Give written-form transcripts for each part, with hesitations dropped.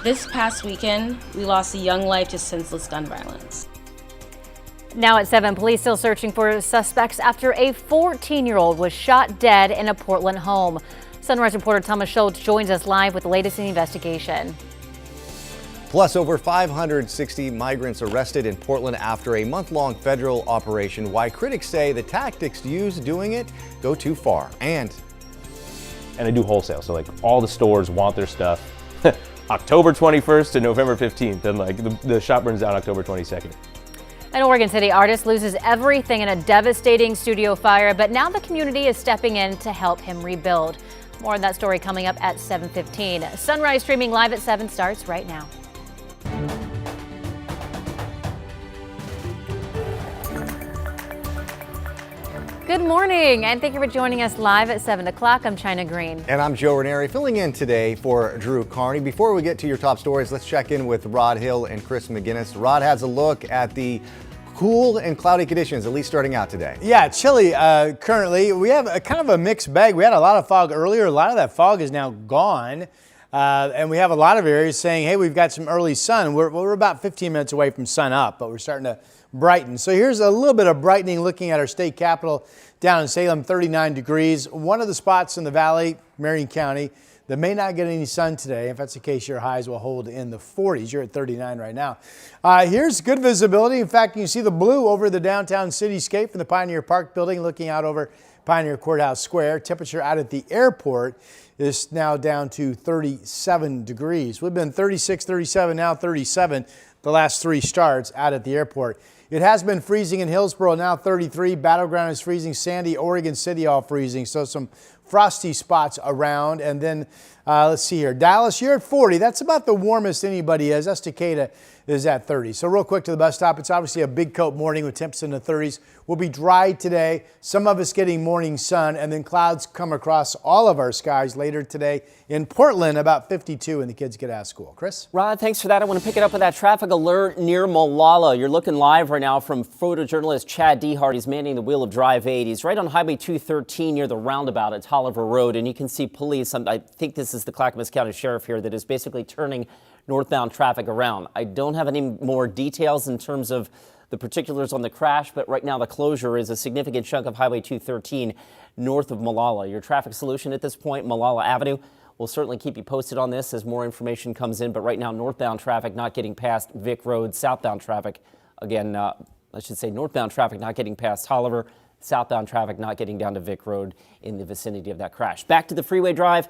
This past weekend, we lost a young life to senseless gun violence. Now at 7, police still searching for suspects after a 14-year-old was shot dead in a Portland home. Sunrise reporter Thomas Schultz joins us live with the latest in the investigation. Plus, over 560 migrants arrested in Portland after a month-long federal operation. Why critics say the tactics used doing it go too far. And they do wholesale, so like all the stores want their stuff October 21st to November 15th, and like the shop burns down October 22nd. An Oregon City artist loses everything in a devastating studio fire, but now the community is stepping in to help him rebuild. More on that story coming up at 7:15. Sunrise streaming live at 7 starts right now. Good morning, and thank you for joining us live at 7 o'clock. I'm China Green. And I'm Joe Ranieri, filling in today for Drew Carney. Before we get to your top stories, let's check in with Rod Hill and Chris McGinnis. Rod has a look at the cool and cloudy conditions, at least starting out today. Yeah, chilly currently. We have a kind of a mixed bag. We had a lot of fog earlier. A lot of that fog is now gone. And we have a lot of areas saying, hey, we've got some early sun. We're about 15 minutes away from sun up, but we're starting to brighten. So here's a little bit of brightening looking at our state capital down in Salem, 39 degrees. One of the spots in the valley, Marion County, that may not get any sun today. If that's the case, your highs will hold in the 40s. You're at 39 right now. Here's good visibility. In fact, you can see the blue over the downtown cityscape from the Pioneer Park building looking out over Pioneer Courthouse Square. Temperature out at the airport is now down to 37 degrees. We've been 36, 37, now 37 the last 3 starts out at the airport. It has been freezing in Hillsboro, now 33. Battleground is freezing. Sandy, Oregon City, all freezing. So some frosty spots around. And then let's see here. Dallas, you're at 40. That's about the warmest anybody is. Estacada is at 30. So real quick to the bus stop. It's obviously a big coat morning with temps in the 30s. We'll be dry today. Some of us getting morning sun, and then clouds come across all of our skies later today. In Portland, about 52 when the kids get out of school. Chris? Rod, thanks for that. I want to pick it up with that traffic alert near Molalla. You're looking live right now from photojournalist Chad Dehart. He's manning the wheel of Drive 8. He's right on Highway 213 near the roundabout at Tolliver Road, and you can see police. I think this is the Clackamas County Sheriff here that is basically turning northbound traffic around. I don't have any more details in terms of the particulars on the crash, but right now the closure is a significant chunk of Highway 213 north of Molalla. Your traffic solution at this point, Molalla Avenue. We'll certainly keep you posted on this as more information comes in, but right now northbound traffic not getting past Vic Road, southbound traffic, again, I should say northbound traffic not getting past Tolliver, southbound traffic not getting down to Vic Road in the vicinity of that crash. Back to the freeway drive,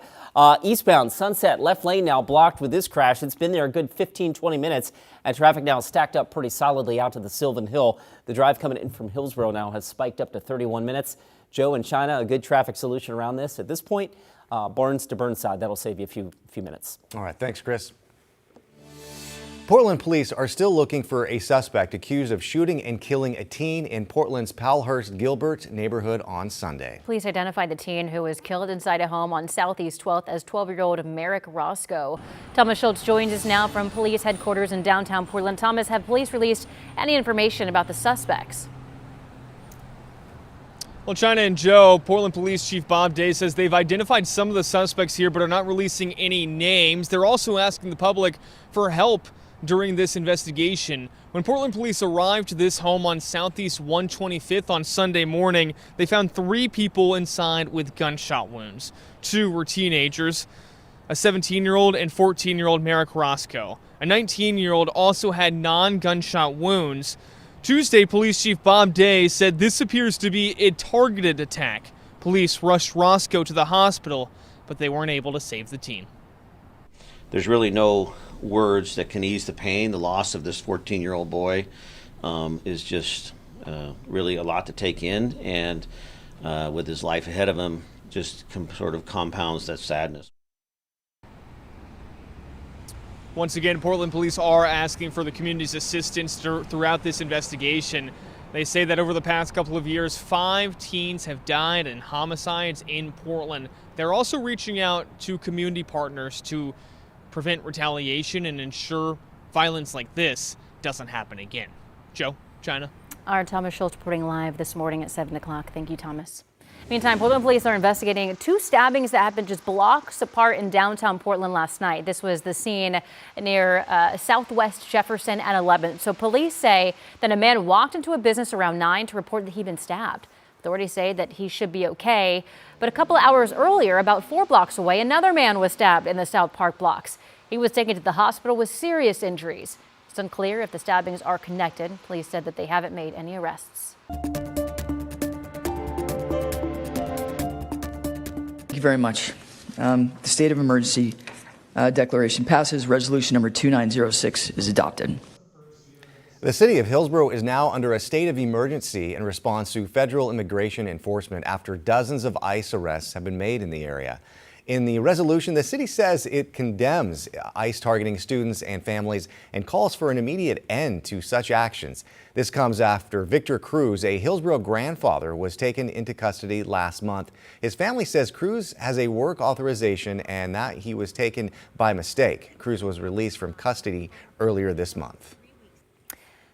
eastbound Sunset, left lane now blocked with this crash. It's been there a good 15-20 minutes, and traffic now stacked up pretty solidly out to the Sylvan Hill. The drive coming in from Hillsboro now has spiked up to 31 minutes. Joe and China, a good traffic solution around this. At this point, Barnes to Burnside, that'll save you a few minutes. All right, thanks, Chris. Portland police are still looking for a suspect accused of shooting and killing a teen in Portland's Palhurst-Gilbert neighborhood on Sunday. Police identified the teen who was killed inside a home on Southeast 12th as 12-year-old Merrick Roscoe. Thomas Schultz joins us now from police headquarters in downtown Portland. Thomas, have police released any information about the suspects? Well, China and Joe, Portland Police Chief Bob Day says they've identified some of the suspects here, but are not releasing any names. They're also asking the public for help during this investigation. When Portland police arrived to this home on Southeast 125th on Sunday morning, they found 3 people inside with gunshot wounds. 2 were teenagers, a 17-year-old and 14-year-old Merrick Roscoe. A 19-year-old also had non-gunshot wounds. Tuesday, Police Chief Bob Day said this appears to be a targeted attack. Police rushed Roscoe to the hospital, but they weren't able to save the teen. There's really no words that can ease the pain. The loss of this 14-year-old boy is just really a lot to take in, and with his life ahead of him, just sort of compounds that sadness. Once again, Portland police are asking for the community's assistance throughout this investigation. They say that over the past couple of years, 5 teens have died in homicides in Portland. They're also reaching out to community partners to prevent retaliation and ensure violence like this doesn't happen again. Joe, China. Our Thomas Schultz reporting live this morning at 7 o'clock. Thank you, Thomas. Meantime, Portland police are investigating 2 stabbings that happened just blocks apart in downtown Portland last night. This was the scene near Southwest Jefferson and 11th. So police say that a man walked into a business around 9 to report that he'd been stabbed. Authorities say that he should be okay. But a couple of hours earlier, about 4 blocks away, another man was stabbed in the South Park blocks. He was taken to the hospital with serious injuries. It's unclear if the stabbings are connected. Police said that they haven't made any arrests. Thank you very much. The state of emergency declaration passes. Resolution number 2906 is adopted. The city of Hillsborough is now under a state of emergency in response to federal immigration enforcement after dozens of ICE arrests have been made in the area. In the resolution, the city says it condemns ICE targeting students and families and calls for an immediate end to such actions. This comes after Victor Cruz, a Hillsborough grandfather, was taken into custody last month. His family says Cruz has a work authorization and that he was taken by mistake. Cruz was released from custody earlier this month.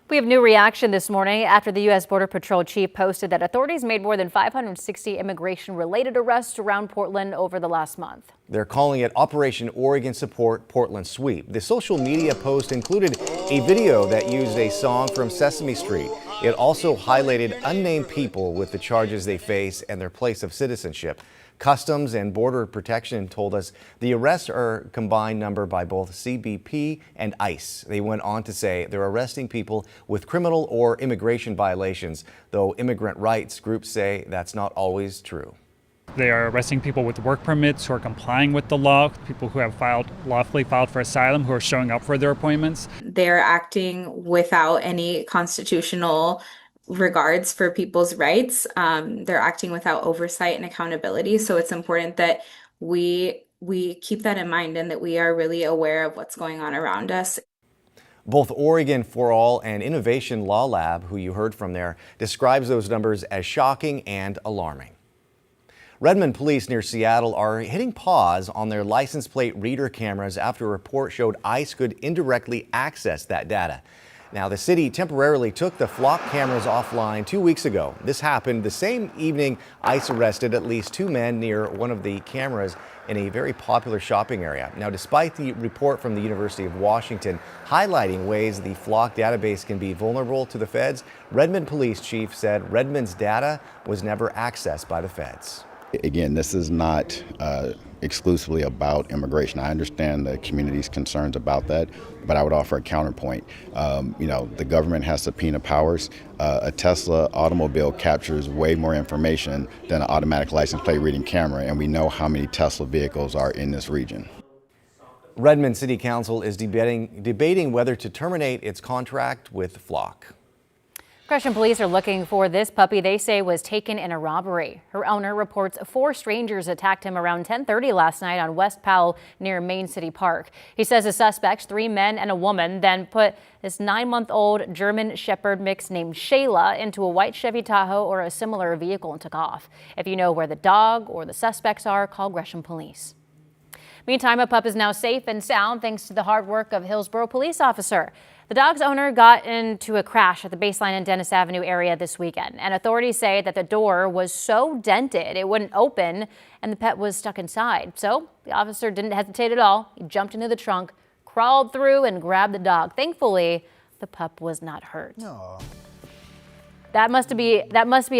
We have new reaction this morning after the U.S. Border Patrol chief posted that authorities made more than 560 immigration-related arrests around Portland over the last month. They're calling it Operation Oregon Support Portland Sweep. The social media post included a video that used a song from Sesame Street. It also highlighted unnamed people with the charges they face and their place of citizenship. Customs and Border Protection told us the arrests are a combined number by both CBP and ICE. They went on to say they're arresting people with criminal or immigration violations, though immigrant rights groups say that's not always true. They are arresting people with work permits who are complying with the law, people who have lawfully filed for asylum, who are showing up for their appointments. They're acting without any constitutional regards for people's rights. They're acting without oversight and accountability. So it's important that we keep that in mind and that we are really aware of what's going on around us. Both Oregon for All and Innovation Law Lab, who you heard from there, describes those numbers as shocking and alarming. Redmond police near Seattle are hitting pause on their license plate reader cameras after a report showed ICE could indirectly access that data. Now, the city temporarily took the flock cameras offline 2 weeks ago. This happened the same evening ICE arrested at least 2 men near one of the cameras in a very popular shopping area. Now, despite the report from the University of Washington highlighting ways the flock database can be vulnerable to the feds, Redmond police chief said Redmond's data was never accessed by the feds. Again, this is not exclusively about immigration. I understand the community's concerns about that, but I would offer a counterpoint. The government has subpoena powers. A Tesla automobile captures way more information than an automatic license plate reading camera, and we know how many Tesla vehicles are in this region. Redmond City Council is debating whether to terminate its contract with Flock. Gresham police are looking for this puppy they say was taken in a robbery. Her owner reports 4 strangers attacked him around 10:30 last night on West Powell near Main City Park. He says the suspects, 3 men and a woman, then put this 9-month-old German Shepherd mix named Shayla into a white Chevy Tahoe or a similar vehicle and took off. If you know where the dog or the suspects are, call Gresham police. Meantime, a pup is now safe and sound thanks to the hard work of Hillsborough police officer. The dog's owner got into a crash at the Baseline and Dennis Avenue area this weekend, and authorities say that the door was so dented it wouldn't open and the pet was stuck inside. So the officer didn't hesitate at all. He jumped into the trunk, crawled through and grabbed the dog. Thankfully, the pup was not hurt. Aww. That must be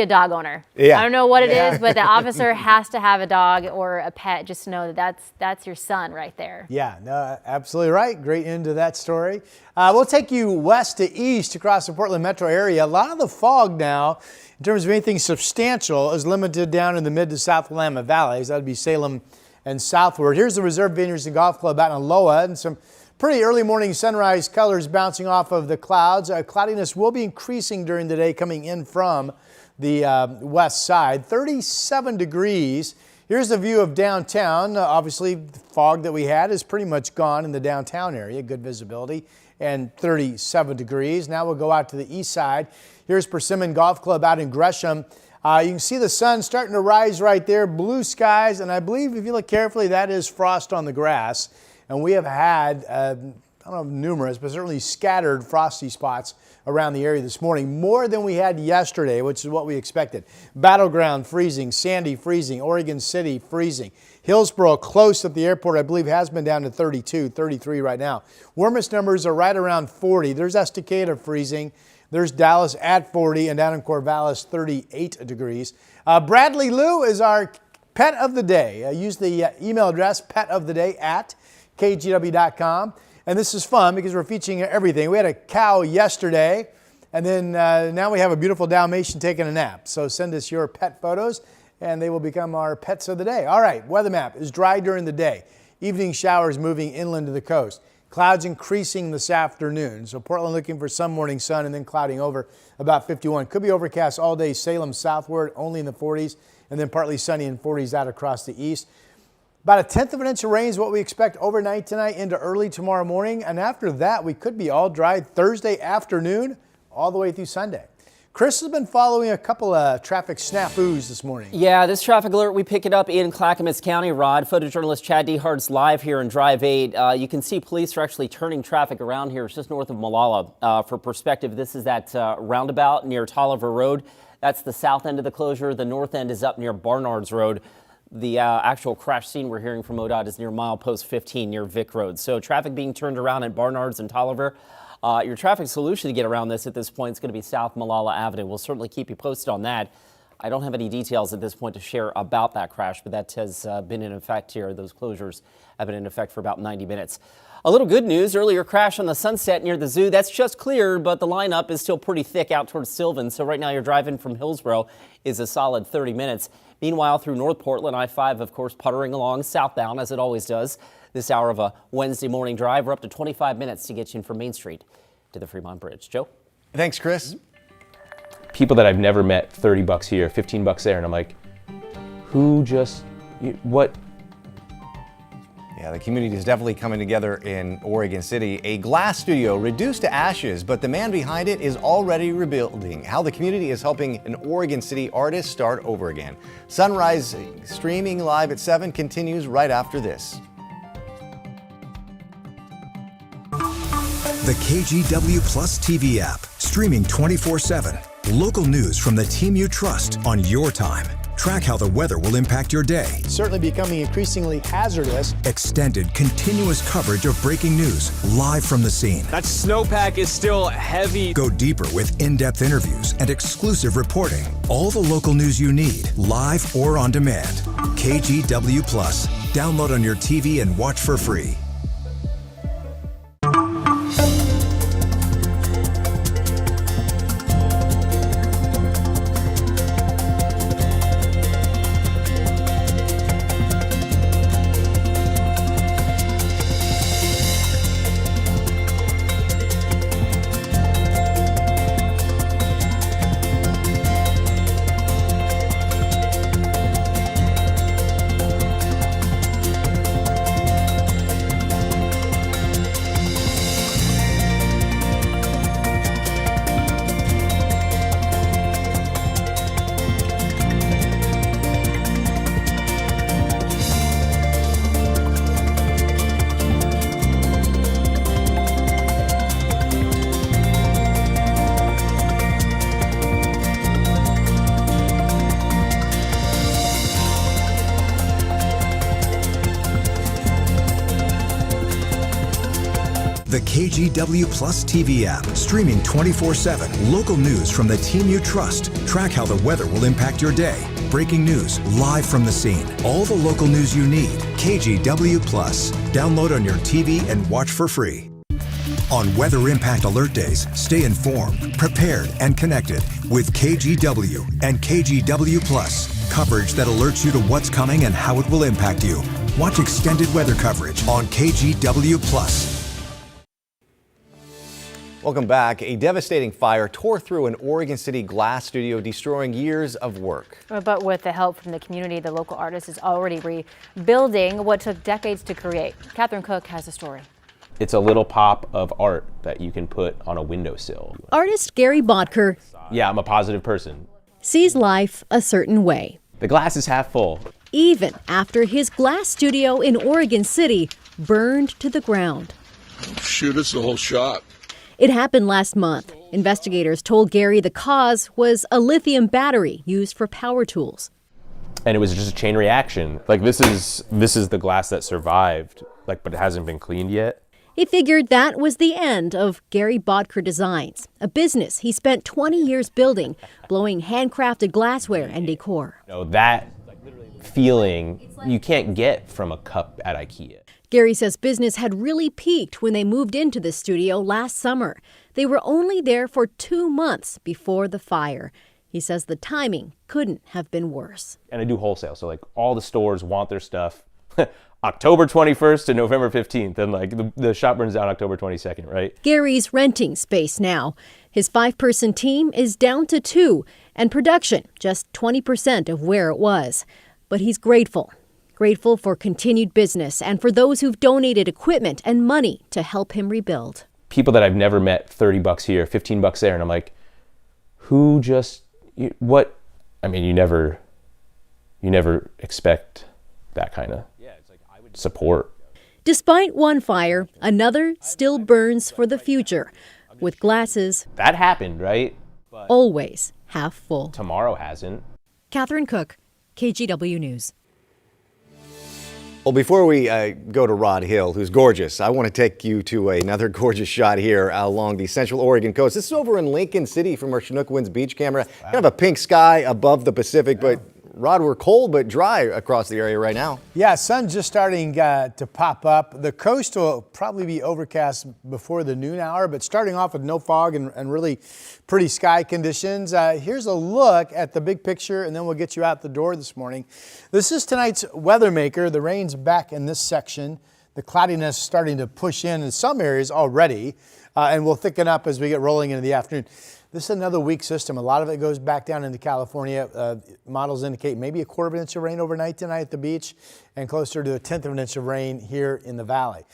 a dog owner. Yeah. I don't know what it is, but the officer has to have a dog or a pet just to know that that's your son right there. Yeah, no, absolutely right. Great end to that story. We'll take you west to east across the Portland metro area. A lot of the fog now, in terms of anything substantial, is limited down in the mid to south Willamette valleys. That would be Salem and southward. Here's the Reserve Vineyards and Golf Club out in Aloha, and some pretty early morning sunrise colors bouncing off of the clouds. Cloudiness will be increasing during the day coming in from the west side. 37 degrees. Here's the view of downtown. Obviously, the fog that we had is pretty much gone in the downtown area. Good visibility and 37 degrees. Now we'll go out to the east side. Here's Persimmon Golf Club out in Gresham. You can see the sun starting to rise right there. Blue skies, and I believe if you look carefully, that is frost on the grass. And we have had I don't know if numerous, but certainly scattered frosty spots around the area this morning. More than we had yesterday, which is what we expected. Battleground freezing, Sandy freezing, Oregon City freezing. Hillsboro close at the airport, I believe, has been down to 32, 33 right now. Warmest numbers are right around 40. There's Estacada freezing. There's Dallas at 40, and down in Corvallis, 38 degrees. Bradley Lou is our pet of the day. Use the email address petoftheday@kgw.com. And this is fun because we're featuring everything. We had a cow yesterday, and then now we have a beautiful Dalmatian taking a nap. So send us your pet photos, and they will become our pets of the day. All right, weather map is dry during the day. Evening showers moving inland to the coast. Clouds increasing this afternoon. So Portland looking for some morning sun and then clouding over about 51. Could be overcast all day. Salem southward only in the 40s, and then partly sunny in 40s out across the east. About 1/10 of an inch of rain is what we expect overnight tonight into early tomorrow morning. And after that, we could be all dry Thursday afternoon all the way through Sunday. Chris has been following a couple of traffic snafus this morning. Yeah, this traffic alert, we pick it up in Clackamas County, Rod. Photojournalist Chad Dehart's live here in Drive 8. You can see police are actually turning traffic around here. It's just north of Molalla. For perspective, this is that roundabout near Tolliver Road. That's the south end of the closure. The north end is up near Barnards Road. The actual crash scene we're hearing from ODOT is near milepost 15 near Vic Road. So traffic being turned around at Barnards and Tolliver. Your traffic solution to get around this at this point is going to be South Molalla Avenue. We'll certainly keep you posted on that. I don't have any details at this point to share about that crash, but that has been in effect here. Those closures have been in effect for about 90 minutes. A little good news, earlier crash on the Sunset near the zoo. That's just cleared, but the lineup is still pretty thick out towards Sylvan. So right now you're driving from Hillsboro is a solid 30 minutes. Meanwhile, through North Portland, I-5, of course, puttering along southbound as it always does. This hour of a Wednesday morning drive, we're up to 25 minutes to get you in from Main Street to the Fremont Bridge. Joe? Thanks, Chris. People that I've never met, $30 here, $15 there, and I'm like, what? Yeah, the community is definitely coming together in Oregon City. A glass studio reduced to ashes, but the man behind it is already rebuilding. How the community is helping an Oregon City artist start over again. Sunrise streaming live at 7 continues right after this. The KGW Plus TV app, streaming 24/7. Local news from the team you trust on your time. Track how the weather will impact your day. Certainly becoming increasingly hazardous. Extended, continuous coverage of breaking news live from the scene. That snowpack is still heavy. Go deeper with in-depth interviews and exclusive reporting. All the local news you need, live or on demand. KGW Plus. Download on your TV and watch for free. The KGW Plus TV app, streaming 24/7. Local news from the team you trust. Track how the weather will impact your day. Breaking news live from the scene. All the local news you need. KGW Plus. Download on your TV and watch for free. On Weather Impact Alert Days, stay informed, prepared, and connected with KGW and KGW Plus. Coverage that alerts you to what's coming and how it will impact you. Watch extended weather coverage on KGW Plus. Welcome back. A devastating fire tore through an Oregon City glass studio, destroying years of work. But with the help from the community, the local artist is already rebuilding what took decades to create. Catherine Cook has a story. It's a little pop of art that you can put on a windowsill. Artist Gary Bodker Yeah, I'm a positive person. sees life a certain way, The glass is half full. even after his glass studio in Oregon City burned to the ground. shoot us the whole shot. It happened last month. Investigators told Gary the cause was a lithium battery used for power tools. And it was just a chain reaction. Like this is the glass that survived, like, but it hasn't been cleaned yet. He figured that was the end of Gary Bodker Designs, a business he spent 20 years building, blowing handcrafted glassware and decor. You know, that feeling you can't get from a cup at IKEA. Gary says business had really peaked when they moved into the studio last summer. They were only there for 2 months before the fire. He says the timing couldn't have been worse. And I do wholesale, so like all the stores want their stuff October 21st to November 15th, and like the shop burns down October 22nd, right? Gary's renting space now. His 5-person team is down to 2, and production just 20% of where it was. But he's grateful for continued business and for those who've donated equipment and money to help him rebuild. People that I've never met, $30 here, $15 there, and I'm like, who just, what? I mean, you never expect that kind of support. Despite one fire, another still burns for the future, with glasses That happened, right? But always half full. tomorrow hasn't. Catherine Cook, KGW News. Well, before we go to Rod Hill, who's gorgeous, I want to take you to another gorgeous shot here along the Central Oregon coast. This is over in Lincoln City from our Chinook Winds beach camera. Kind of a pink sky above the Pacific, but Rod, we're cold but dry across the area right now. Yeah, sun's just starting to pop up. The coast will probably be overcast before the noon hour, but starting off with no fog and really pretty sky conditions. Here's a look at the big picture, and then we'll get you out the door this morning. This is tonight's weather maker. The rain's back in this section. The cloudiness starting to push in some areas already, and will thicken up as we get rolling into the afternoon. This is another weak system. A lot of it goes back down into California. Models indicate maybe 1/4 of an inch of rain overnight tonight at the beach and closer to 1/10 of an inch of rain here in the valley.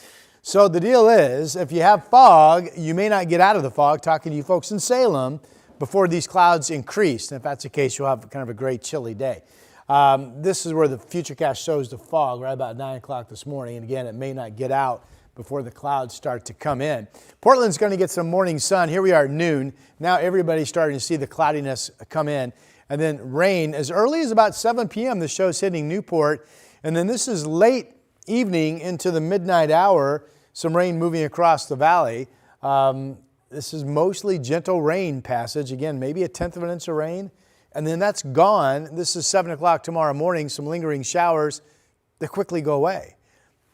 So the deal is, if you have fog, you may not get out of the fog, talking to you folks in Salem, before these clouds increase. And if that's the case, you'll have kind of a great chilly day. This is where the Futurecast shows the fog right about 9 o'clock this morning. And again, it may not get out before the clouds start to come in. Portland's going to get some morning sun. Here we are at noon. Now everybody's starting to see the cloudiness come in. And then rain as early as about 7 p.m. The show's hitting Newport. And then this is late evening into the midnight hour. Some rain moving across the valley. This is mostly gentle rain passage. Again, maybe 1/10 of an inch of rain. And then that's gone. This is 7 o'clock tomorrow morning. Some lingering showers that quickly go away.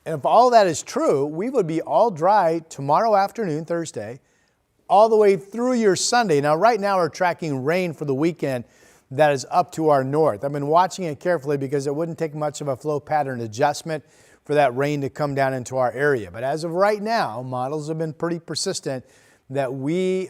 And if all that is true, we would be all dry tomorrow afternoon, Thursday, all the way through your Sunday. Now, right now we're tracking rain for the weekend that is up to our north. I've been watching it carefully because it wouldn't take much of a flow pattern adjustment for that rain to come down into our area. But as of right now, models have been pretty persistent that we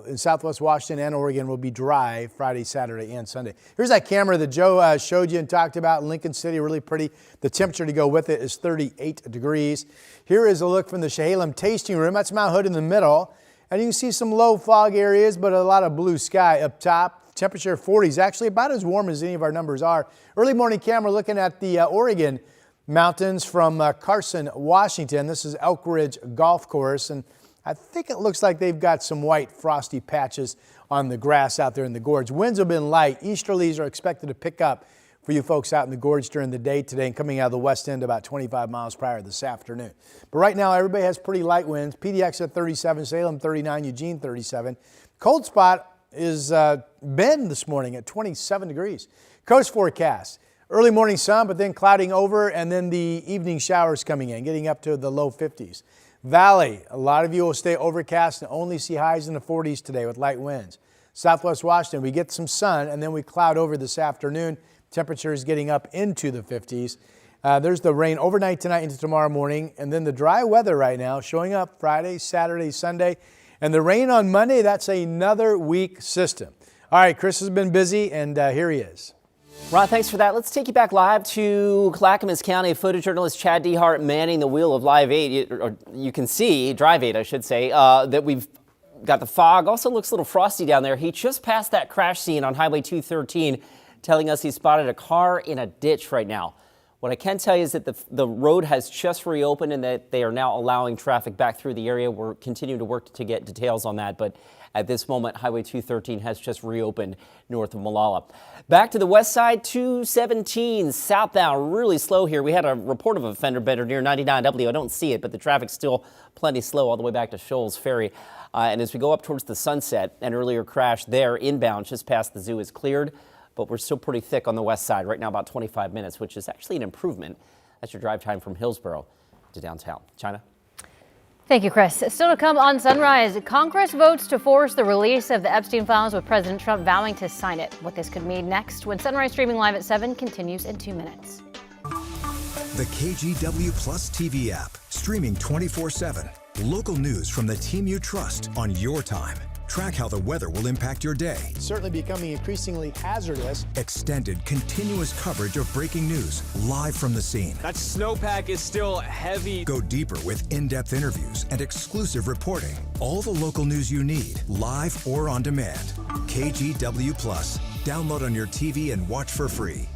in Southwest Washington and Oregon will be dry Friday, Saturday, and Sunday. Here's that camera that Joe showed you and talked about in Lincoln City, really pretty. The temperature to go with it is 38 degrees. Here is a look from the Chehalem tasting room. That's Mount Hood in the middle. And you can see some low fog areas, but a lot of blue sky up top. Temperature 40s, actually about as warm as any of our numbers are. Early morning camera looking at the Oregon mountains from Carson, Washington. This is Elk Ridge Golf Course, and I think it looks like they've got some white frosty patches on the grass out there in the gorge. Winds have been light. Easterlies are expected to pick up for you folks out in the gorge during the day today and coming out of the west end about 25 miles per hour this afternoon. But right now, everybody has pretty light winds. PDX at 37, Salem 39, Eugene 37. Cold spot is Bend this morning at 27 degrees. Coast forecast. Early morning sun, but then clouding over, and then the evening showers coming in, getting up to the low 50s. Valley, a lot of you will stay overcast and only see highs in the 40s today with light winds. Southwest Washington, we get some sun and then we cloud over this afternoon. Temperatures getting up into the 50s. There's the rain overnight tonight into tomorrow morning, and then the dry weather right now showing up Friday, Saturday, Sunday. And the rain on Monday, that's another weak system. All right, Chris has been busy, and here he is. Rod, thanks for that. Let's take you back live to Clackamas County. Photojournalist Chad Dehart manning the wheel of Live 8. You can see, Drive 8, I should say, that we've got the fog. Also looks a little frosty down there. He just passed that crash scene on Highway 213, telling us he spotted a car in a ditch right now. What I can tell you is that the road has just reopened and that they are now allowing traffic back through the area. We're continuing to work to get details on that, but at this moment, Highway 213 has just reopened north of Molalla. Back to the west side, 217 southbound, really slow here. We had a report of a fender bender near 99W. I don't see it, but the traffic's still plenty slow all the way back to Shoals Ferry. And as we go up towards the Sunset, an earlier crash there inbound just past the zoo is cleared, but we're still pretty thick on the west side. Right now, about 25 minutes, which is actually an improvement. That's your drive time from Hillsborough to downtown. China? Thank you, Chris. Still to come on Sunrise, Congress votes to force the release of the Epstein files with President Trump vowing to sign it. What this could mean next when Sunrise streaming live at 7 continues in 2 minutes. The KGW Plus TV app, streaming 24/7. Local news from the team you trust on your time. Track how the weather will impact your day. Certainly becoming increasingly hazardous. Extended, continuous coverage of breaking news live from the scene. That snowpack is still heavy. Go deeper with in-depth interviews and exclusive reporting. All the local news you need, live or on demand. KGW Plus. Download on your TV and watch for free.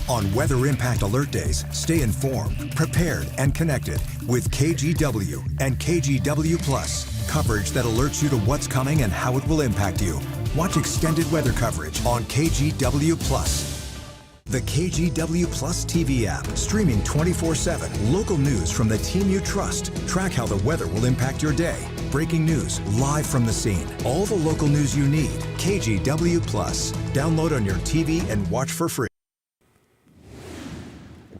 On Weather Impact Alert Days, stay informed, prepared, and connected with KGW and KGW Plus. Coverage that alerts you to what's coming and how it will impact you. Watch extended weather coverage on KGW Plus. The KGW Plus TV app, streaming 24/7. Local news from the team you trust. Track how the weather will impact your day. Breaking news live from the scene. All the local news you need. KGW Plus. Download on your TV and watch for free.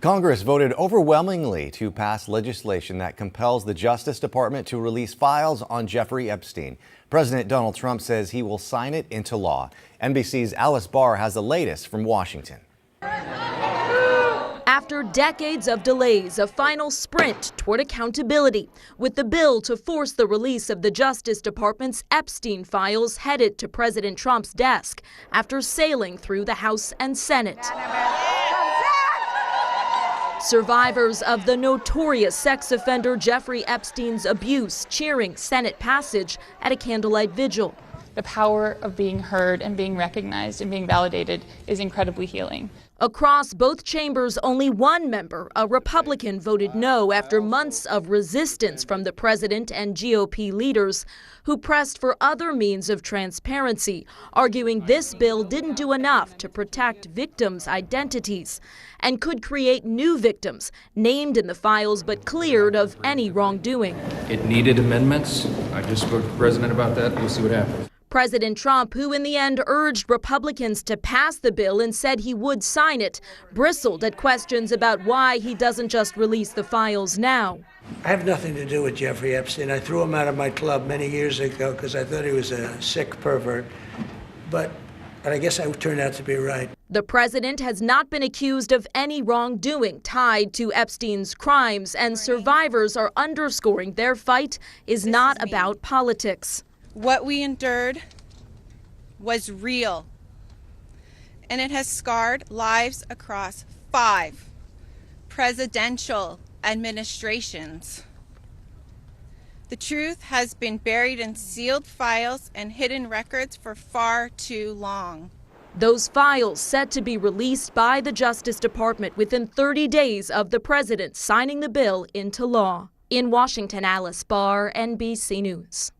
Congress voted overwhelmingly to pass legislation that compels the Justice Department to release files on Jeffrey Epstein. President Donald Trump says he will sign it into law. NBC's Alice Barr has the latest from Washington. After decades of delays, a final sprint toward accountability, with the bill to force the release of the Justice Department's Epstein files headed to President Trump's desk after sailing through the House and Senate. Survivors of the notorious sex offender Jeffrey Epstein's abuse cheering Senate passage at a candlelight vigil. The power of being heard and being recognized and being validated is incredibly healing. Across both chambers, only one member, a Republican, voted no after months of resistance from the president and GOP leaders who pressed for other means of transparency, arguing this bill didn't do enough to protect victims' identities and could create new victims named in the files but cleared of any wrongdoing. It needed amendments. I just spoke to the president about that. We'll see what happens. President Trump, who in the end urged Republicans to pass the bill and said he would sign it, bristled at questions about why he doesn't just release the files now. I have nothing to do with Jeffrey Epstein. I threw him out of my club many years ago because I thought he was a sick pervert. But I guess I turned out to be right. The president has not been accused of any wrongdoing tied to Epstein's crimes, and survivors are underscoring their fight is not about politics. What we endured was real, and it has scarred lives across 5 presidential administrations. The truth has been buried in sealed files and hidden records for far too long. Those files set to be released by the Justice Department within 30 days of the president signing the bill into law. In Washington, Alice Barr, NBC News.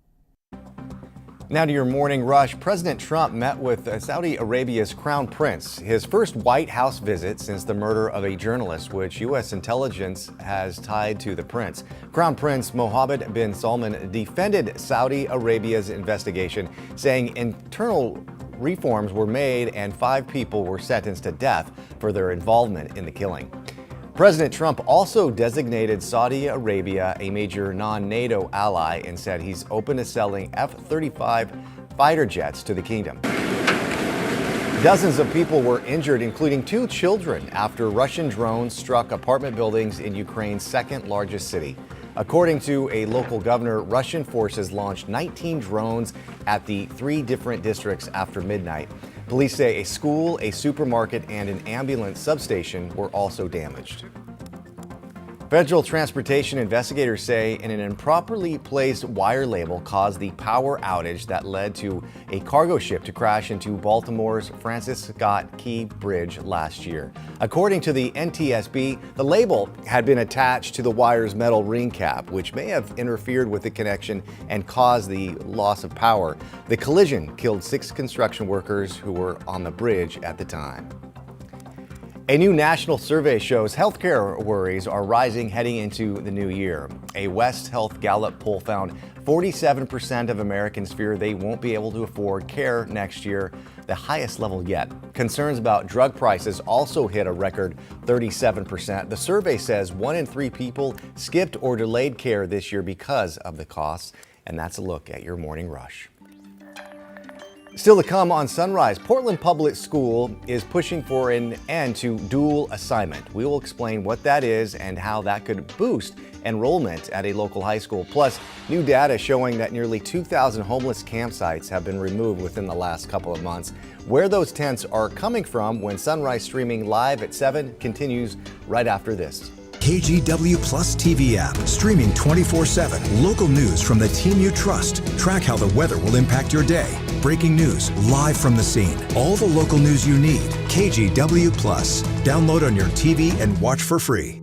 Now to your morning rush. President Trump met with Saudi Arabia's Crown Prince, his first White House visit since the murder of a journalist, which U.S. intelligence has tied to the prince. Crown Prince Mohammed bin Salman defended Saudi Arabia's investigation, saying internal reforms were made and 5 people were sentenced to death for their involvement in the killing. President Trump also designated Saudi Arabia a major non-NATO ally and said he's open to selling F-35 fighter jets to the kingdom. Dozens of people were injured, including 2 children, after Russian drones struck apartment buildings in Ukraine's second largest city. According to a local governor, Russian forces launched 19 drones at the 3 different districts after midnight. Police say a school, a supermarket, and an ambulance substation were also damaged. Federal transportation investigators say an improperly placed wire label caused the power outage that led to a cargo ship to crash into Baltimore's Francis Scott Key Bridge last year. According to the NTSB, the label had been attached to the wire's metal ring cap, which may have interfered with the connection and caused the loss of power. The collision killed 6 construction workers who were on the bridge at the time. A new national survey shows healthcare worries are rising heading into the new year. A West Health Gallup poll found 47% of Americans fear they won't be able to afford care next year, the highest level yet. Concerns about drug prices also hit a record 37%. The survey says 1 in 3 people skipped or delayed care this year because of the costs. And that's a look at your morning rush. Still to come on Sunrise, Portland Public School is pushing for an end to dual assignment. We will explain what that is and how that could boost enrollment at a local high school. Plus, new data showing that nearly 2,000 homeless campsites have been removed within the last couple of months. Where those tents are coming from when Sunrise streaming live at 7 continues right after this. KGW Plus TV app, streaming 24/7. Local news from the team you trust. Track how the weather will impact your day. Breaking news live from the scene. All the local news you need. KGW Plus. Download on your TV and watch for free.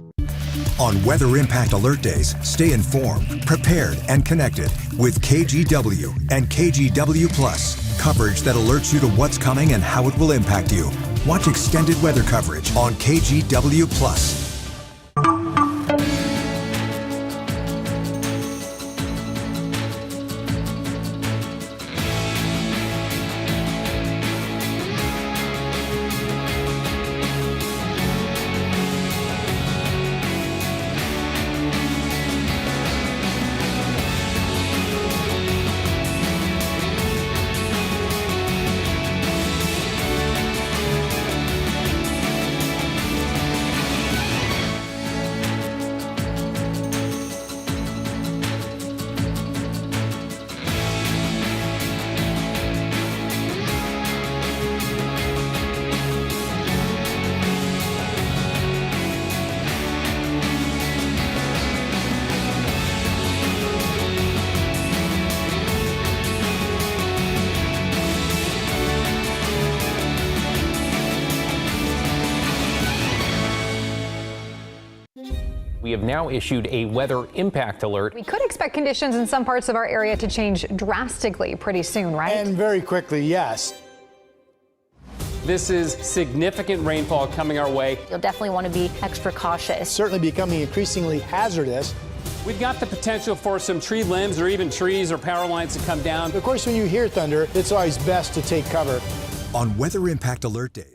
On Weather Impact Alert Days, stay informed, prepared, and connected with KGW and KGW Plus. Coverage that alerts you to what's coming and how it will impact you. Watch extended weather coverage on KGW Plus. We have now issued a weather impact alert. We could expect conditions in some parts of our area to change drastically pretty soon, right? And very quickly, yes. This is significant rainfall coming our way. You'll definitely want to be extra cautious. Certainly becoming increasingly hazardous. We've got the potential for some tree limbs or even trees or power lines to come down. Of course, when you hear thunder, it's always best to take cover. On Weather Impact Alert Days.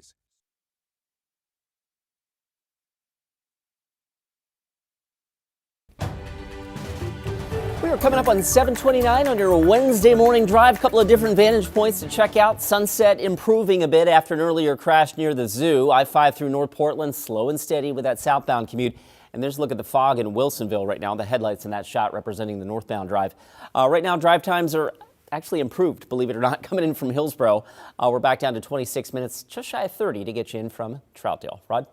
We are coming up on 7:29 on your Wednesday morning drive. Couple of different vantage points to check out. Sunset improving a bit after an earlier crash near the zoo. I-5 through North Portland, slow and steady with that southbound commute. And there's a look at the fog in Wilsonville right now. The headlights in that shot representing the northbound drive. Right now, drive times are actually improved, believe it or not, coming in from Hillsborough. We're back down to 26 minutes, just shy of 30 to get you in from Troutdale. Rod?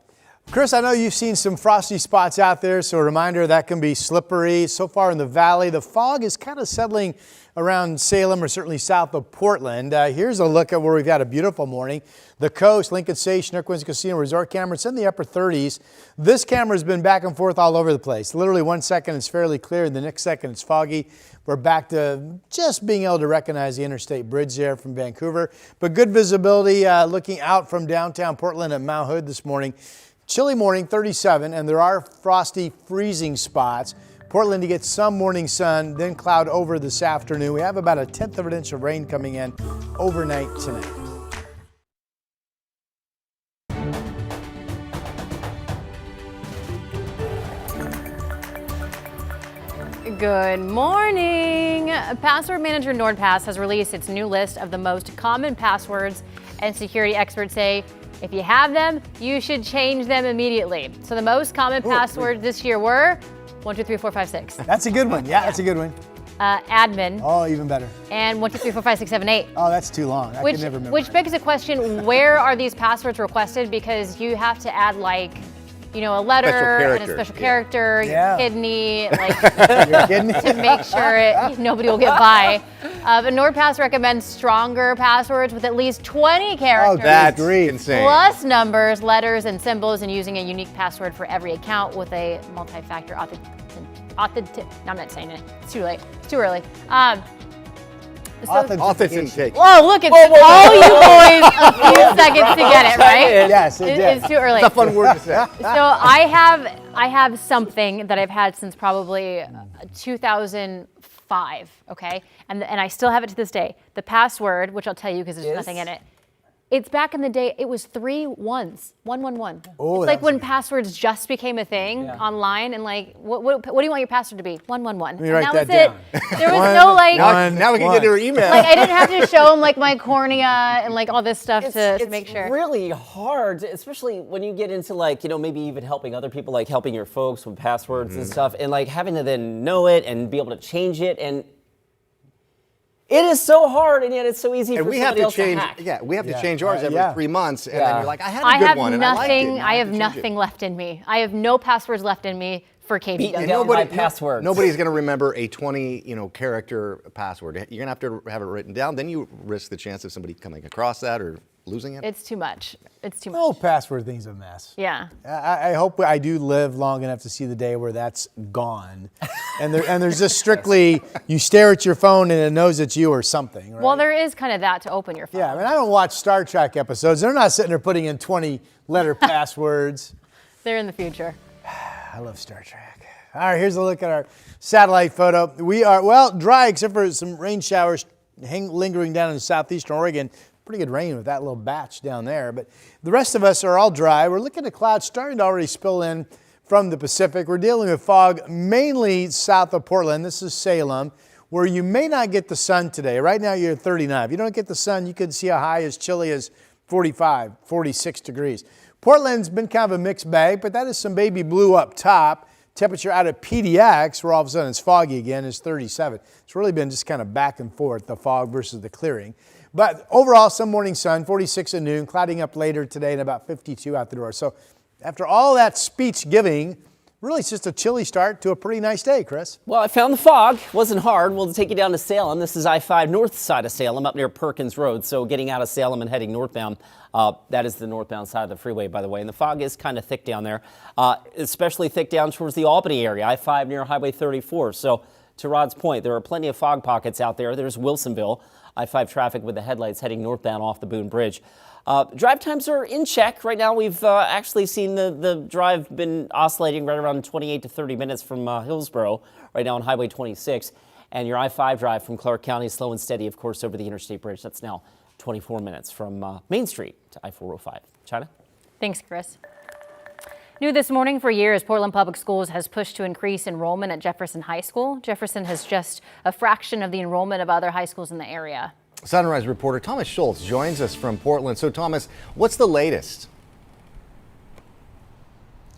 Chris, I know you've seen some frosty spots out there, so a reminder that can be slippery. So far in the valley, the fog is kind of settling around Salem or certainly south of Portland. Here's a look at where we've had a beautiful morning. The coast, Lincoln State, Chinook Winds Casino Resort camera, it's in the upper 30s. This camera's been back and forth all over the place. Literally 1 second it's fairly clear, and the next second it's foggy. We're back to just being able to recognize the interstate bridge there from Vancouver. But good visibility looking out from downtown Portland at Mount Hood this morning. Chilly morning, 37, and there are frosty, freezing spots. Portland to get some morning sun, then cloud over this afternoon. We have about 1/10 of an inch of rain coming in overnight tonight. Good morning. Password manager NordPass has released its new list of the most common passwords, and security experts say if you have them, you should change them immediately. So the most common passwords this year were 1, 2, 3, 4, 5, 6. That's a good one. Yeah, that's a good one. Admin. Oh, even better. And 1, 2, 3, 4, 5, 6, 7, 8. Oh, that's too long. I could never remember. Which begs the question, where are these passwords requested? Because you have to add a letter and a special character, your kidney, to make sure nobody will get by. But NordPass recommends stronger passwords with at least 20 characters. Oh, that's insane. Plus numbers, letters, and symbols, and using a unique password for every account with a multi-factor no, I'm not saying it. It's too late. It's too early. Authenticate. Whoa, look, it's all you boys a few seconds to get it, right? Yes, it did. It's too early. It's a fun word to say. So I have something that I've had since probably 2005, okay? And I still have it to this day. The password, which I'll tell you because there's nothing in it. It's back in the day, it was 3 1s, 111. Oh, it's like when passwords just became a thing online, and what do you want your password to be? 111. Let me write that that was down. it. There was no Now we can get your email. I didn't have to show them my cornea and all this stuff to make sure. It's really hard, especially when you get into maybe even helping other people, helping your folks with passwords and stuff, and having to then know it and be able to change it, and it is so hard, and yet it's so easy for somebody else to hack. Yeah, we have to change ours every 3 months, and then you're like, I had a good one, and nothing, I liked it. I have nothing left in me. I have no passwords left in me for KGW. Passwords. Nobody's going to remember a 20 character password. You're going to have it written down. Then you risk the chance of somebody coming across that or losing it. It's too much. It's too much. Oh, password thing's a mess. Yeah. I hope I do live long enough to see the day where that's gone, and there's just strictly you stare at your phone and it knows it's you or something. Right? Well, there is kind of that to open your phone. Yeah, I mean, I don't watch Star Trek episodes. They're not sitting there putting in 20-letter passwords. They're in the future. I love Star Trek. All right, here's a look at our satellite photo. We are, dry except for some rain showers lingering down in southeastern Oregon. Pretty good rain with that little batch down there. But the rest of us are all dry. We're looking at clouds starting to already spill in from the Pacific. We're dealing with fog mainly south of Portland. This is Salem, where you may not get the sun today. Right now you're at 39. If you don't get the sun, you could see a high as chilly as 45, 46 degrees. Portland's been kind of a mixed bag, but that is some baby blue up top. Temperature out at PDX, where all of a sudden it's foggy again, is 37. It's really been just kind of back and forth, the fog versus the clearing. But overall, some morning sun, 46 at noon, clouding up later today and about 52 out the door. So after all that speech giving, really it's just a chilly start to a pretty nice day, Chris. Well, I found the fog. Wasn't hard. We'll take you down to Salem. This is I-5 north side of Salem up near Perkins Road. So getting out of Salem and heading northbound. That is the northbound side of the freeway, by the way. And the fog is kind of thick down there, especially thick down towards the Albany area, I-5 near Highway 34. So to Rod's point, there are plenty of fog pockets out there. There's Wilsonville. I-5 traffic with the headlights heading northbound off the Boone Bridge. Drive times are in check. Right now we've actually seen the drive been oscillating right around 28 to 30 minutes from Hillsborough, right now on Highway 26. And your I-5 drive from Clark County is slow and steady, of course, over the Interstate Bridge. That's now 24 minutes from Main Street to I-405. China? Thanks, Chris. New this morning, for years, Portland Public Schools has pushed to increase enrollment at Jefferson High School. Jefferson has just a fraction of the enrollment of other high schools in the area. Sunrise reporter Thomas Schultz joins us from Portland. So Thomas, what's the latest?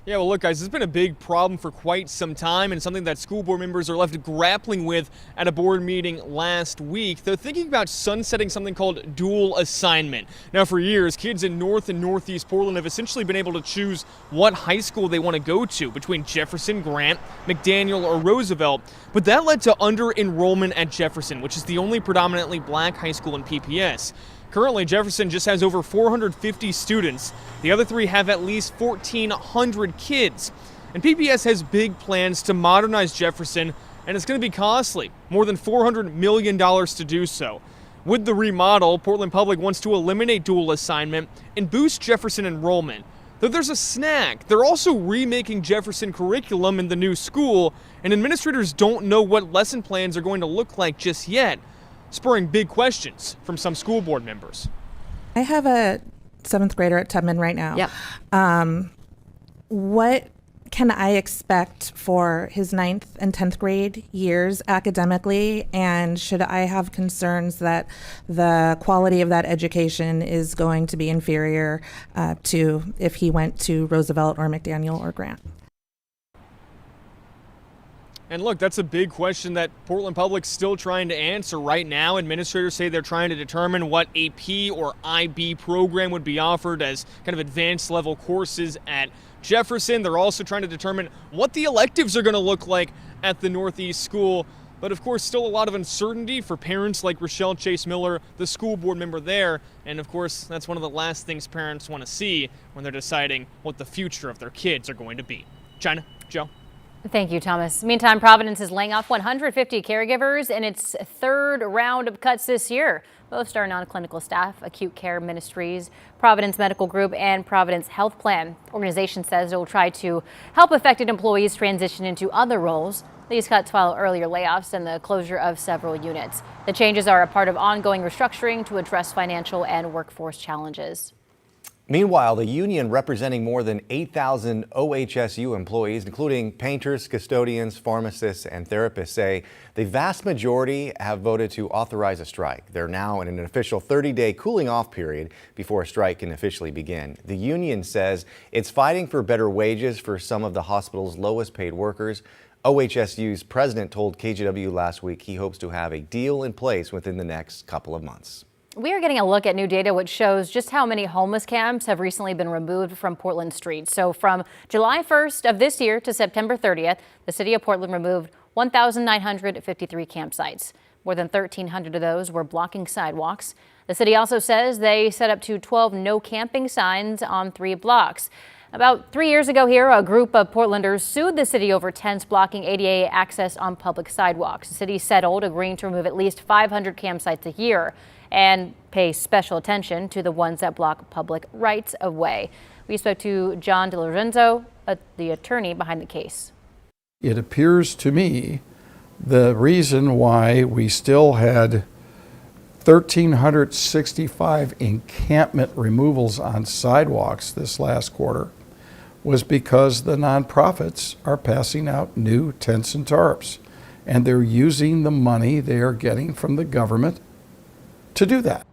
Yeah, well, look, guys, this has been a big problem for quite some time and something that school board members are left grappling with at a board meeting last week. They're thinking about sunsetting something called dual assignment. Now, for years, kids in North and Northeast Portland have essentially been able to choose what high school they want to go to between Jefferson, Grant, McDaniel, or Roosevelt. But that led to under-enrollment at Jefferson, which is the only predominantly black high school in PPS. Currently, Jefferson just has over 450 students. The other three have at least 1,400 kids. And PPS has big plans to modernize Jefferson, and it's going to be costly, more than $400 million to do so. With the remodel, Portland Public wants to eliminate dual assignment and boost Jefferson enrollment. Though there's a snag, they're also remaking Jefferson curriculum in the new school, and administrators don't know what lesson plans are going to look like just yet, spurring big questions from some school board members. I have a 7th grader at Tubman right now. Yep. What can I expect for his 9th and 10th grade years academically? And should I have concerns that the quality of that education is going to be inferior to if he went to Roosevelt or McDaniel or Grant? And look, that's a big question that Portland Public's still trying to answer right now. Administrators say they're trying to determine what AP or IB program would be offered as kind of advanced level courses at Jefferson. They're also trying to determine what the electives are going to look like at the Northeast school. But of course, still a lot of uncertainty for parents like Rochelle Chase Miller, the school board member there. And of course, that's one of the last things parents want to see when they're deciding what the future of their kids are going to be. China, Joe. Thank you, Thomas. Meantime, Providence is laying off 150 caregivers in its third round of cuts this year. Most are non-clinical staff, acute care ministries, Providence Medical Group, and Providence Health Plan. The organization says it will try to help affected employees transition into other roles. These cuts follow earlier layoffs and the closure of several units. The changes are a part of ongoing restructuring to address financial and workforce challenges. Meanwhile, the union representing more than 8,000 OHSU employees, including painters, custodians, pharmacists, and therapists, say the vast majority have voted to authorize a strike. They're now in an official 30-day cooling-off period before a strike can officially begin. The union says it's fighting for better wages for some of the hospital's lowest-paid workers. OHSU's president told KGW last week he hopes to have a deal in place within the next couple of months. We are getting a look at new data which shows just how many homeless camps have recently been removed from Portland streets. So from July 1st of this year to September 30th, the city of Portland removed 1,953 campsites. More than 1,300 of those were blocking sidewalks. The city also says they set up to 12 no camping signs on 3 blocks. About 3 years ago here, a group of Portlanders sued the city over tents blocking ADA access on public sidewalks. The city settled, agreeing to remove at least 500 campsites a year and pay special attention to the ones that block public rights of way. We spoke to John DiLorenzo, the attorney behind the case. It appears to me the reason why we still had 1,365 encampment removals on sidewalks this last quarter was because the nonprofits are passing out new tents and tarps, and they're using the money they are getting from the government to do that.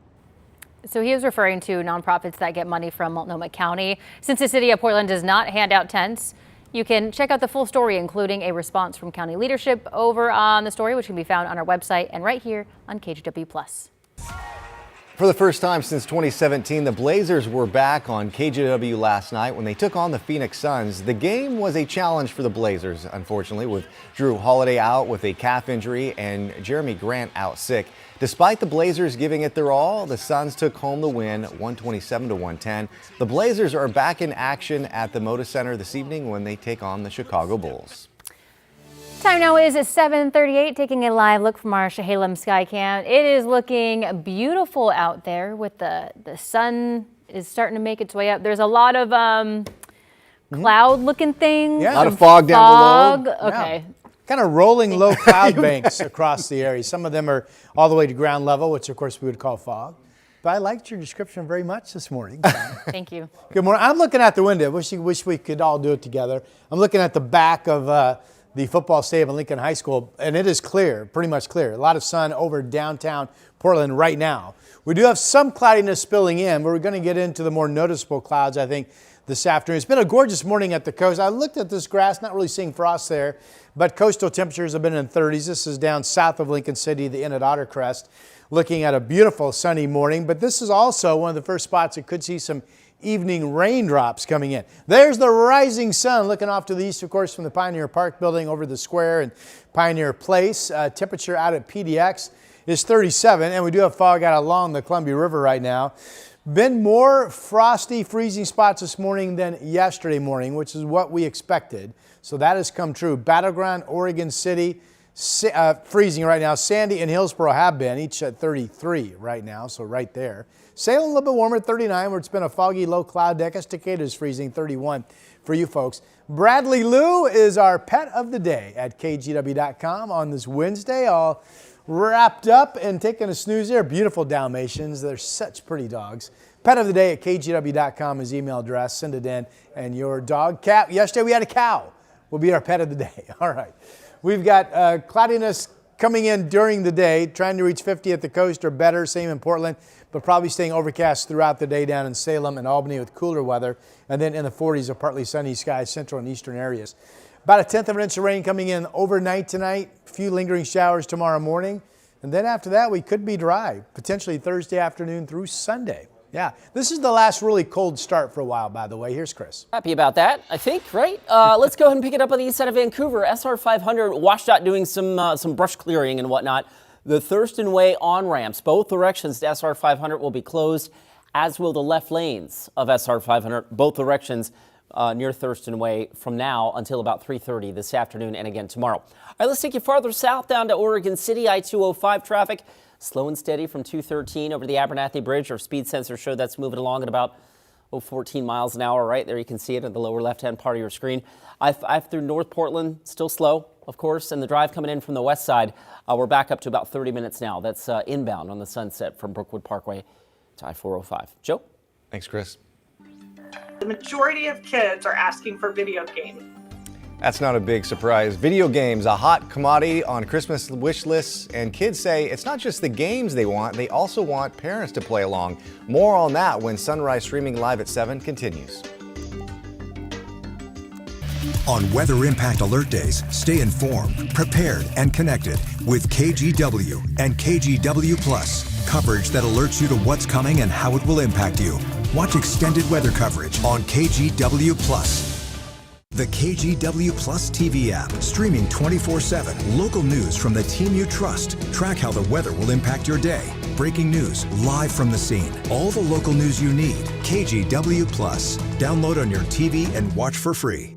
So he was referring to nonprofits that get money from Multnomah County. Since the city of Portland does not hand out tents, you can check out the full story, including a response from county leadership, over on the story, which can be found on our website and right here on KGW+. For the first time since 2017, the Blazers were back on KGW last night when they took on the Phoenix Suns. The game was a challenge for the Blazers, unfortunately, with Drew Holiday out with a calf injury and Jeremy Grant out sick. Despite the Blazers giving it their all, the Suns took home the win, 127-110. The Blazers are back in action at the Moda Center this evening when they take on the Chicago Bulls. Time now is 7:38, taking a live look from our Chehalem Skycam. It is looking beautiful out there with the sun is starting to make its way up. There's a lot of cloud-looking things. Yeah. A lot of fog down below. Okay. Yeah. Kind of rolling low cloud banks across the area. Some of them are all the way to ground level, which of course we would call fog. But I liked your description very much this morning. Thank you. Good morning. I'm looking out the window. Wish we could all do it together. I'm looking at the back of the football stadium at Lincoln High School, and it is clear, pretty much clear. A lot of sun over downtown Portland right now. We do have some cloudiness spilling in, but we're going to get into the more noticeable clouds, I think, this afternoon. It's been a gorgeous morning at the coast. I looked at this grass, not really seeing frost there, but coastal temperatures have been in the 30s. This is down south of Lincoln City, the inn at Otter Crest, looking at a beautiful sunny morning. But this is also one of the first spots that could see some evening raindrops coming in. There's the rising sun looking off to the east, of course, from the Pioneer Park building over the square and Pioneer Place. Temperature out at PDX is 37, and we do have fog out along the Columbia River right now. Been more frosty, freezing spots this morning than yesterday morning, which is what we expected. So that has come true. Battleground, Oregon City, freezing right now. Sandy and Hillsboro have been, each at 33 right now, so right there. Salem a little bit warmer, 39, where it's been a foggy low cloud deck. Decatur is freezing, 31 for you folks. Bradley Lou is our pet of the day at KGW.com on this Wednesday, all wrapped up and taking a snooze there. Beautiful Dalmatians. They're such pretty dogs. Pet of the day at KGW.com is email address. Send it in. And your dog, cat. Yesterday we had a cow. Will be our pet of the day. All right. We've got cloudiness coming in during the day, trying to reach 50 at the coast or better. Same in Portland, but probably staying overcast throughout the day down in Salem and Albany with cooler weather. And then in the 40s, a partly sunny skies, central and eastern areas. About a tenth of an inch of rain coming in overnight tonight. A few lingering showers tomorrow morning. And then after that, we could be dry, potentially Thursday afternoon through Sunday. Yeah, this is the last really cold start for a while, by the way. Here's Chris. Happy about that, I think, right? Let's go ahead and pick it up on the east side of Vancouver. SR 500 washed out doing some brush clearing and whatnot. The Thurston Way on-ramps, both directions to SR 500 will be closed, as will the left lanes of SR 500, both directions near Thurston Way from now until about 3:30 this afternoon and again tomorrow. All right, let's take you farther south down to Oregon City. I-205 traffic slow and steady from 213 over the Abernathy Bridge. Our speed sensor showed that's moving along at about 14 miles an hour. Right there, you can see it in the lower left-hand part of your screen. I through North Portland, still slow, of course, and the drive coming in from the west side, we're back up to about 30 minutes now. That's inbound on the Sunset from Brookwood Parkway to I-405. Joe? Thanks, Chris. The majority of kids are asking for video games. That's not a big surprise. Video games, a hot commodity on Christmas wish lists, and kids say it's not just the games they want, they also want parents to play along. More on that when Sunrise Streaming Live at 7 continues. On Weather Impact Alert Days, stay informed, prepared, and connected with KGW and KGW Plus. Coverage that alerts you to what's coming and how it will impact you. Watch extended weather coverage on KGW Plus. The KGW Plus TV app, streaming 24/7. Local news from the team you trust. Track how the weather will impact your day. Breaking news live from the scene. All the local news you need. KGW Plus. Download on your TV and watch for free.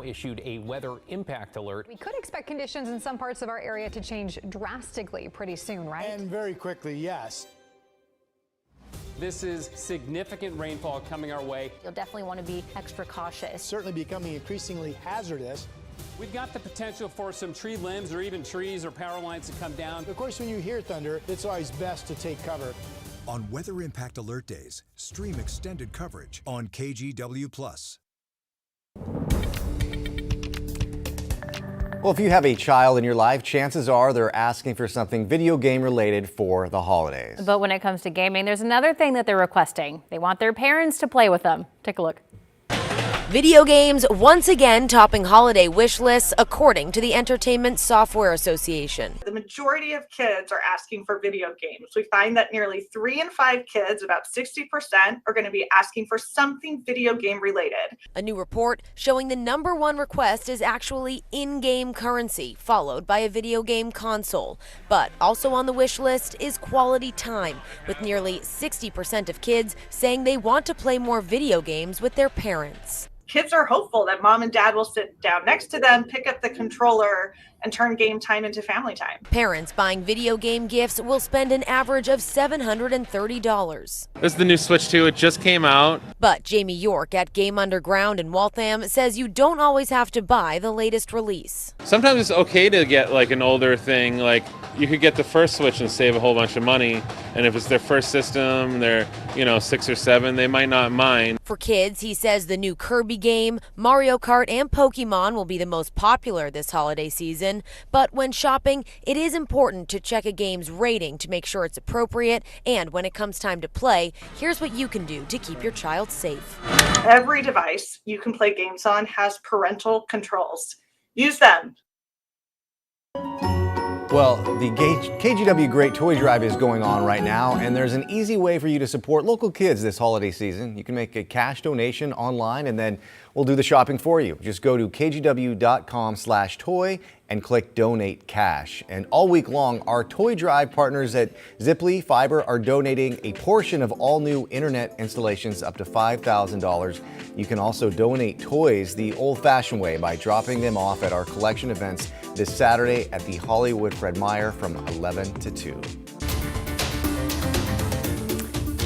Issued a weather impact alert. We could expect conditions in some parts of our area to change drastically pretty soon, right? And very quickly, yes. This is significant rainfall coming our way. You'll definitely want to be extra cautious. Certainly becoming increasingly hazardous. We've got the potential for some tree limbs or even trees or power lines to come down. Of course, when you hear thunder, it's always best to take cover. On Weather Impact Alert Days, stream extended coverage on KGW Plus. Well, if you have a child in your life, chances are they're asking for something video game related for the holidays. But when it comes to gaming, there's another thing that they're requesting. They want their parents to play with them. Take a look. Video games once again topping holiday wish lists, according to the Entertainment Software Association. The majority of kids are asking for video games. We find that nearly 3 in 5 kids, about 60%, are going to be asking for something video game related. A new report showing the #1 request is actually in-game currency, followed by a video game console. But also on the wish list is quality time, with nearly 60% of kids saying they want to play more video games with their parents. Kids are hopeful that mom and dad will sit down next to them, pick up the controller, and turn game time into family time. Parents buying video game gifts will spend an average of $730. This is the new Switch 2. It just came out. But Jamie York at Game Underground in Waltham says you don't always have to buy the latest release. Sometimes it's okay to get like an older thing. Like you could get the first Switch and save a whole bunch of money. And if it's their first system, they're 6 or 7, they might not mind. For kids, he says the new Kirby game, Mario Kart, and Pokemon will be the most popular this holiday season. But when shopping, it is important to check a game's rating to make sure it's appropriate. And when it comes time to play, here's what you can do to keep your child safe. Every device you can play games on has parental controls. Use them. Well, the KGW Great Toy Drive is going on right now, and there's an easy way for you to support local kids this holiday season. You can make a cash donation online, and then we'll do the shopping for you. Just go to kgw.com/toy and click Donate Cash. And all week long, our Toy Drive partners at Ziply Fiber are donating a portion of all new internet installations up to $5,000. You can also donate toys the old-fashioned way by dropping them off at our collection events this Saturday at the Hollywood Fred Meyer from 11 to 2.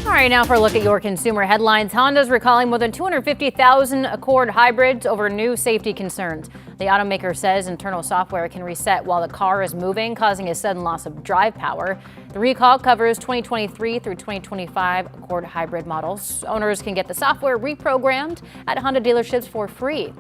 All right, now for a look at your consumer headlines. Honda's recalling more than 250,000 Accord hybrids over new safety concerns. The automaker says internal software can reset while the car is moving, causing a sudden loss of drive power. The recall covers 2023 through 2025 Accord hybrid models. Owners can get the software reprogrammed at Honda dealerships for free.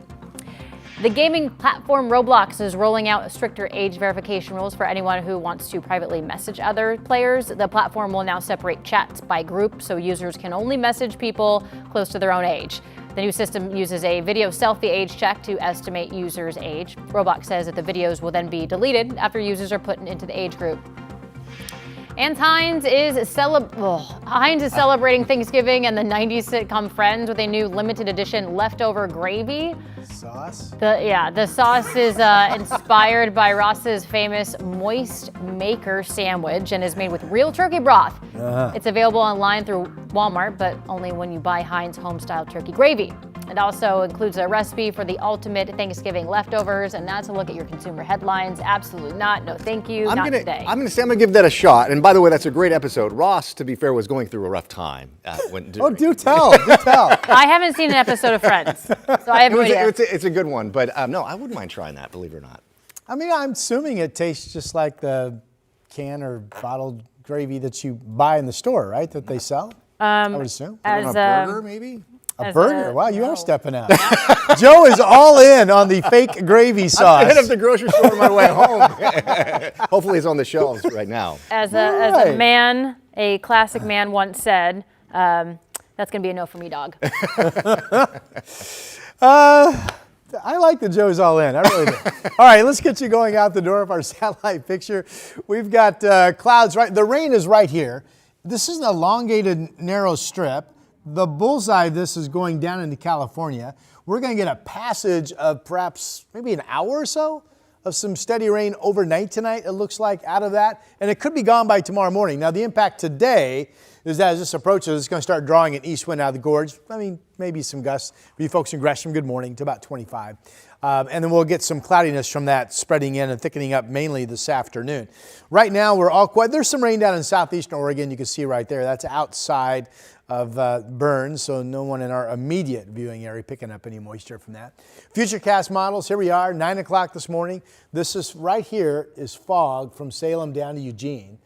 The gaming platform Roblox is rolling out stricter age verification rules for anyone who wants to privately message other players. The platform will now separate chats by group so users can only message people close to their own age. The new system uses a video selfie age check to estimate users' age. Roblox says that the videos will then be deleted after users are put into the age group. And Heinz is celebrating Thanksgiving and the 90s sitcom Friends with a new limited edition leftover gravy. Sauce? The sauce is inspired by Ross's famous Moist Maker sandwich and is made with real turkey broth. It's available online through Walmart, but only when you buy Heinz home-style turkey gravy. It also includes a recipe for the ultimate Thanksgiving leftovers, and that's a look at your consumer headlines. Absolutely not. No, thank you. Not today. I'm gonna give that a shot. And by the way, that's a great episode. Ross, to be fair, was going through a rough time. Do tell. I haven't seen an episode of Friends, so I have no idea. It's a good one, but no, I wouldn't mind trying that, believe it or not. I mean, I'm assuming it tastes just like the can or bottled gravy that you buy in the store, right? That they sell? I would assume. As a burger, maybe? A burger? Wow, you are stepping out. Joe is all in on the fake gravy sauce. I'm heading up the grocery store on my way home. Hopefully it's on the shelves right now. As a man, a classic man once said, that's going to be a no for me, dog. I like the Joe's all in. I really do. All right, let's get you going out the door of our satellite picture. We've got clouds right. The rain is right here. This is an elongated, narrow strip. The bullseye of this is going down into California. We're going to get a passage of perhaps maybe an hour or so of some steady rain overnight tonight, it looks like, out of that. And it could be gone by tomorrow morning. Now, the impact today is that as this approaches, it's going to start drawing an east wind out of the gorge. I mean, maybe some gusts for you folks in Gresham. Good morning to about 25. And then we'll get some cloudiness from that spreading in and thickening up mainly this afternoon. Right now, we're all quiet. There's some rain down in southeastern Oregon. You can see right there. That's outside of Burns, so no one in our immediate viewing area picking up any moisture from that. Futurecast models, here we are, 9 o'clock this morning. This is right here is fog from Salem down to Eugene.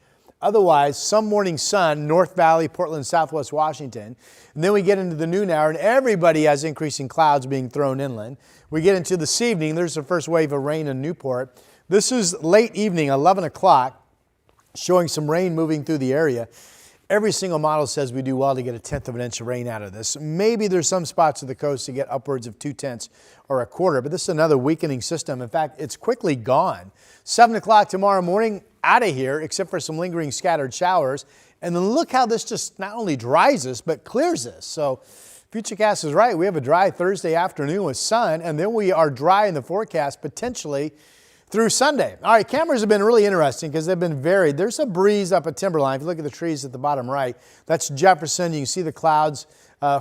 Otherwise, some morning sun, North Valley, Portland, Southwest Washington. And then we get into the noon hour, and everybody has increasing clouds being thrown inland. We get into this evening, there's the first wave of rain in Newport. This is late evening, 11 o'clock, showing some rain moving through the area. Every single model says we do well to get a 1/10 of an inch of rain out of this. Maybe there's some spots of the coast to get upwards of 2/10 or 1/4, but this is another weakening system. In fact, it's quickly gone. 7 o'clock tomorrow morning, out of here, except for some lingering scattered showers. And then look how this just not only dries us, but clears us. So Futurecast is right. We have a dry Thursday afternoon with sun, and then we are dry in the forecast potentially through Sunday. All right, cameras have been really interesting because they've been varied. There's a breeze up at Timberline. If you look at the trees at the bottom right, that's Jefferson. You can see the clouds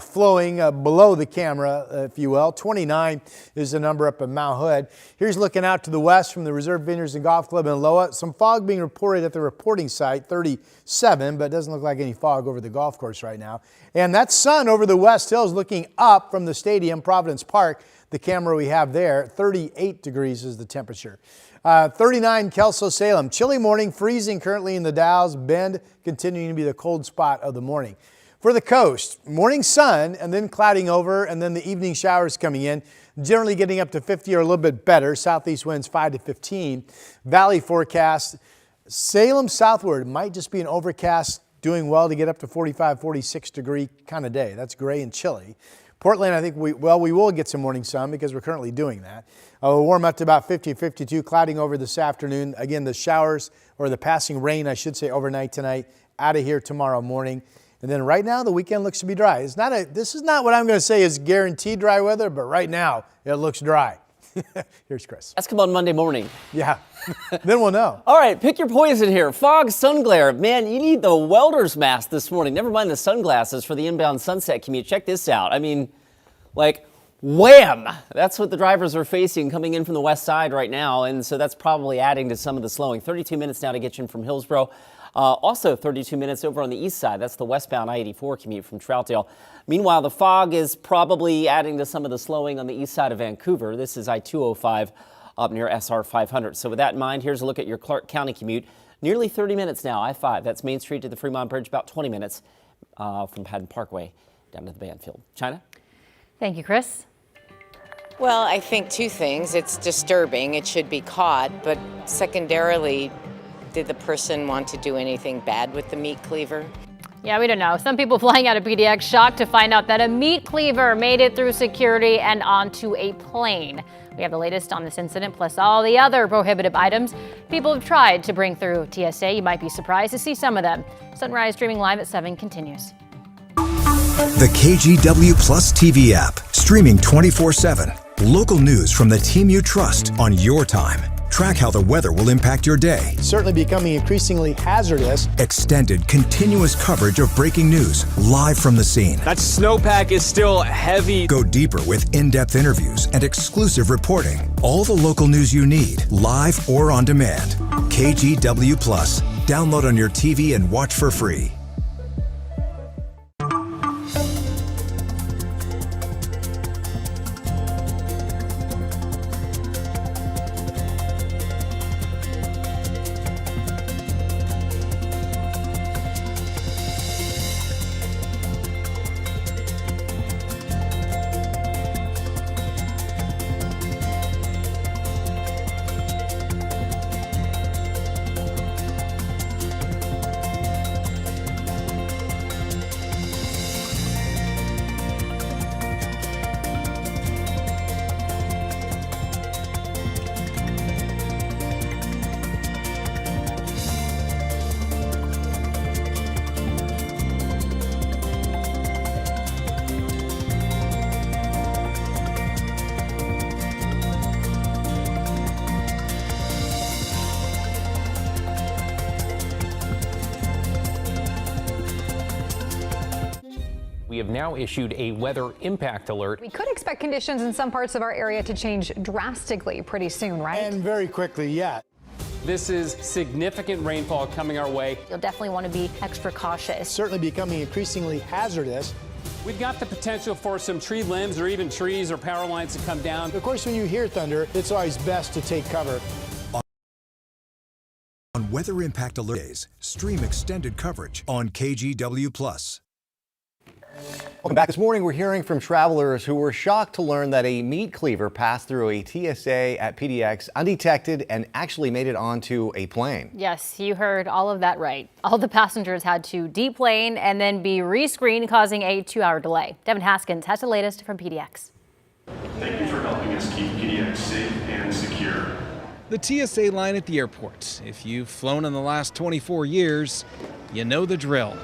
flowing below the camera, if you will. 29 is the number up at Mount Hood. Here's looking out to the west from the Reserve Vineyards and Golf Club in Loa. Some fog being reported at the reporting site, 37, but it doesn't look like any fog over the golf course right now. And that sun over the West Hills looking up from the stadium, Providence Park. The camera we have there, 38 degrees is the temperature. 39 Kelso, Salem. Chilly morning, freezing currently in the Dalles. Bend continuing to be the cold spot of the morning. For the coast, morning sun and then clouding over and then the evening showers coming in, generally getting up to 50 or a little bit better. Southeast winds 5 to 15. Valley forecast, Salem southward might just be an overcast, doing well to get up to 45, 46 degree kind of day. That's gray and chilly. Portland, I think we will get some morning sun because we're currently doing that. We'll warm up to about 50, 52, clouding over this afternoon. Again, the showers or the passing rain, I should say, overnight tonight, out of here tomorrow morning. And then right now, the weekend looks to be dry. This is not what I'm going to say is guaranteed dry weather, but right now it looks dry. Here's Chris. Ask him on Monday morning. Yeah, then we'll know. All right, pick your poison here. Fog, sun glare. Man, you need the welder's mask this morning. Never mind the sunglasses for the inbound Sunset commute. Check this out. I mean, like, wham! That's what the drivers are facing coming in from the west side right now, and so that's probably adding to some of the slowing. 32 minutes now to get you in from Hillsborough. Also 32 minutes over on the east side. That's the westbound I-84 commute from Troutdale. Meanwhile, the fog is probably adding to some of the slowing on the east side of Vancouver. This is I-205 up near SR 500. So with that in mind, here's a look at your Clark County commute. Nearly 30 minutes now, I-5. That's Main Street to the Fremont Bridge, about 20 minutes from Haddon Parkway down to the Banfield. China? Thank you, Chris. Well, I think two things. It's disturbing. It should be caught. But secondarily, did the person want to do anything bad with the meat cleaver? Yeah, we don't know. Some people flying out of PDX shocked to find out that a meat cleaver made it through security and onto a plane. We have the latest on this incident, plus all the other prohibitive items people have tried to bring through TSA. You might be surprised to see some of them. Sunrise streaming live at 7 continues. The KGW Plus TV app, streaming 24/7. Local news from the team you trust on your time. Track how the weather will impact your day. Certainly becoming increasingly hazardous. Extended, continuous coverage of breaking news, live from the scene. That snowpack is still heavy. Go deeper with in-depth interviews and exclusive reporting. All the local news you need, live or on demand. KGW Plus. Download on your TV and watch for free. We have now issued a weather impact alert. We could expect conditions in some parts of our area to change drastically pretty soon, right? And very quickly, yeah. This is significant rainfall coming our way. You'll definitely want to be extra cautious. Certainly becoming increasingly hazardous. We've got the potential for some tree limbs or even trees or power lines to come down. Of course, when you hear thunder, it's always best to take cover. On weather impact alert days, stream extended coverage on KGW Plus. Welcome back. This morning, we're hearing from travelers who were shocked to learn that a meat cleaver passed through a TSA at PDX undetected and actually made it onto a plane. Yes, you heard all of that right. All the passengers had to deplane and then be rescreened, causing a 2-hour delay. Devin Haskins has the latest from PDX. Thank you for helping us keep PDX safe and secure. The TSA line at the airport. If you've flown in the last 24 years, you know the drill.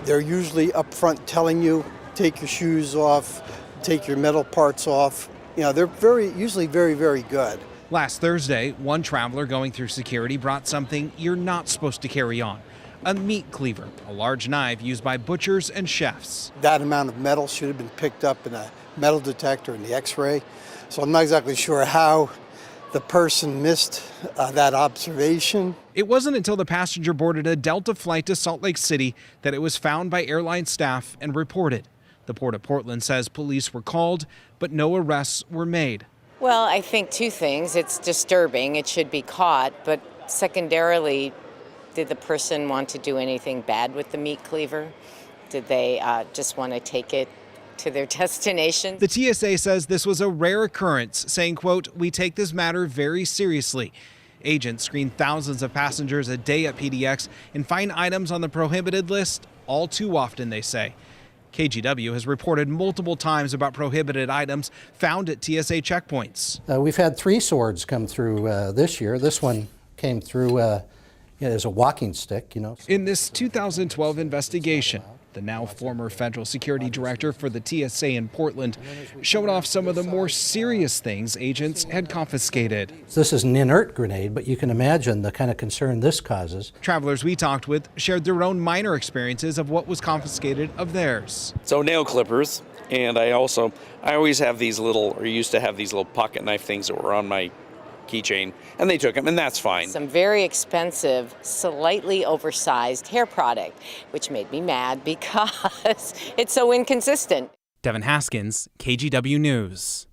They're usually up front telling you, take your shoes off, take your metal parts off. You know, they're usually very, very good. Last Thursday, one traveler going through security brought something you're not supposed to carry on. A meat cleaver, a large knife used by butchers and chefs. That amount of metal should have been picked up in a metal detector in the x-ray. So I'm not exactly sure how the person missed that observation. It wasn't until the passenger boarded a Delta flight to Salt Lake City that it was found by airline staff and reported. The Port of Portland says police were called, but no arrests were made. Well, I think two things. It's disturbing. It should be caught. But secondarily, did the person want to do anything bad with the meat cleaver? Did they just want to take it to their destination? The TSA says this was a rare occurrence, saying, quote, "We take this matter very seriously." Agents screen thousands of passengers a day at PDX and find items on the prohibited list all too often, they say. KGW has reported multiple times about prohibited items found at TSA checkpoints. We've had 3 swords come through this year. This one came through as a walking stick, you know. In this 2012 investigation, the now former federal security director for the TSA in Portland showed off some of the more serious things agents had confiscated. This is an inert grenade, but you can imagine the kind of concern this causes. Travelers we talked with shared their own minor experiences of what was confiscated of theirs. So nail clippers, and I always have these little, or used to have these little pocket knife things that were on my keychain, and they took them, and that's fine. Some very expensive, slightly oversized hair product, which made me mad because it's so inconsistent. Devin Haskins, KGW News.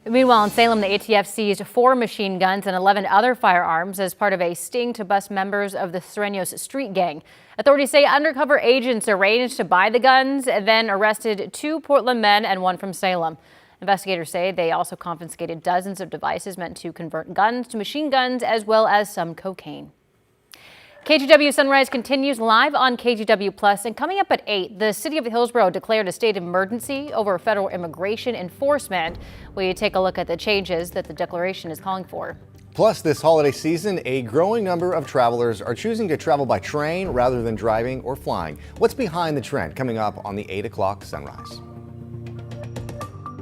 Meanwhile, in Salem, the ATF seized 4 machine guns and 11 other firearms as part of a sting to bust members of the Sureños street gang. Authorities say undercover agents arranged to buy the guns and then arrested 2 Portland men and 1 from Salem. Investigators say they also confiscated dozens of devices meant to convert guns to machine guns, as well as some cocaine. KGW Sunrise continues live on KGW Plus, and coming up at 8, the city of Hillsborough declared a state of emergency over federal immigration enforcement. We take a look at the changes that the declaration is calling for. Plus, this holiday season, a growing number of travelers are choosing to travel by train rather than driving or flying. What's behind the trend? Coming up on the 8 o'clock Sunrise.